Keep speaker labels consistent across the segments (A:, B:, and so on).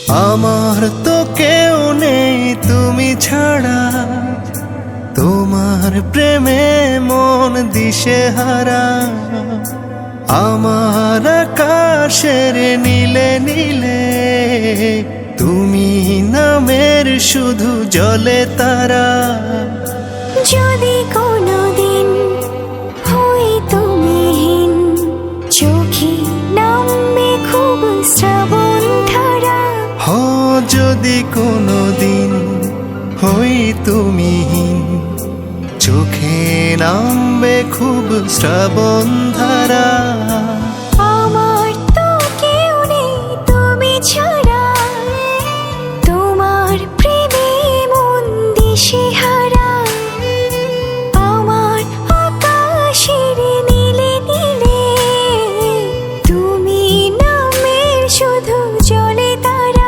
A: আমার তো কেউ নেই তুমি ছাড়া, তোমার প্রেমে মন দিশেহারা। আমার আকাশের নীলে নীলে তুমি নামের শুধু জলে তারা।
B: যদি কোনোদিন হই তুমিহীন, চোখে নামবে খুব শ্রাবণ ধারা।
A: যদি কোনোদিন হই তুমিহীন, চোখে নামবে খুব শ্রাবণ ধারা।
B: আমার তো কেউ নেই তুমি ছাড়া, তোমার প্রেমে মন দিশেহারা। আমার আকাশের নীলে নীলে তুমি নামের শুধু জলে তারা।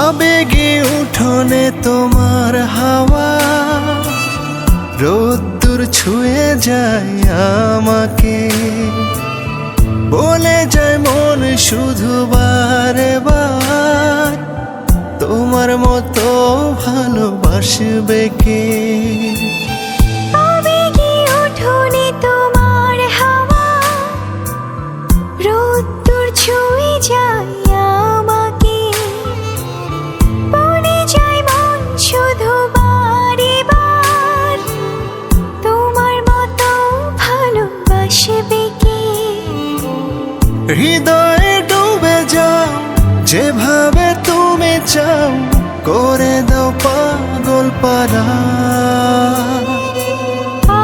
A: আবেগে উঠোনে তোমার হাওয়া, রোদ্দুর ছুঁয়ে যায় আমাকে। বলে যায় মন শুধু বারে বার, তোমার মতো ভালোবাসবে কে।
B: আবেগে উঠোনে তোমার হাওয়া, রোদ্দুর ছুঁয়ে যায় আমাকে। বলে যায় মন শুধু বারে বার, তোমার মতো ভালোবাসবে কে।
A: হৃদয়ে ডুবে যাও যেভাবে তুমি চাও, করে দাও পাগল পারা।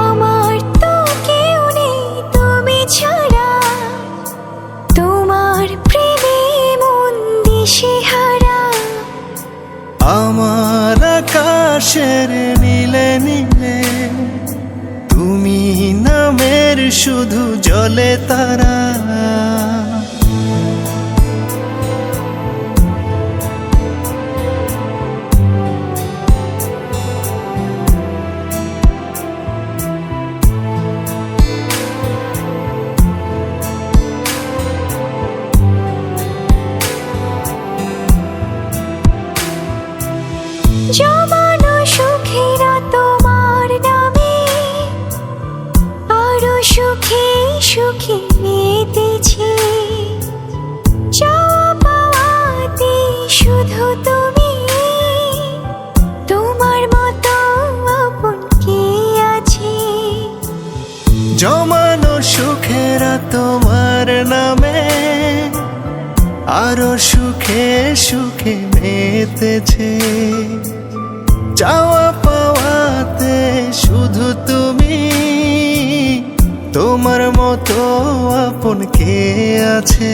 B: আমার তো কেউ নেই তুমি ছাড়া, তোমার প্রেমে মন দিশেহারা।
A: আমার আকাশের নীলে নীলে তুমি নামের শুধু জলে তারা।
B: জমানো সুখেরা তোমার নামে, আরো সুখে সুখে মেতেছে। চাওয়া পাওয়াতে শুধু তুমি, তোমার মতো আপন কে আছে।
A: জমানো সুখেরা তোমার নামে, আরো সুখে সুখে মেতেছে। চাওয়া পাওয়াতে শুধু তুমি, তোমার মতো আপন কে আছে।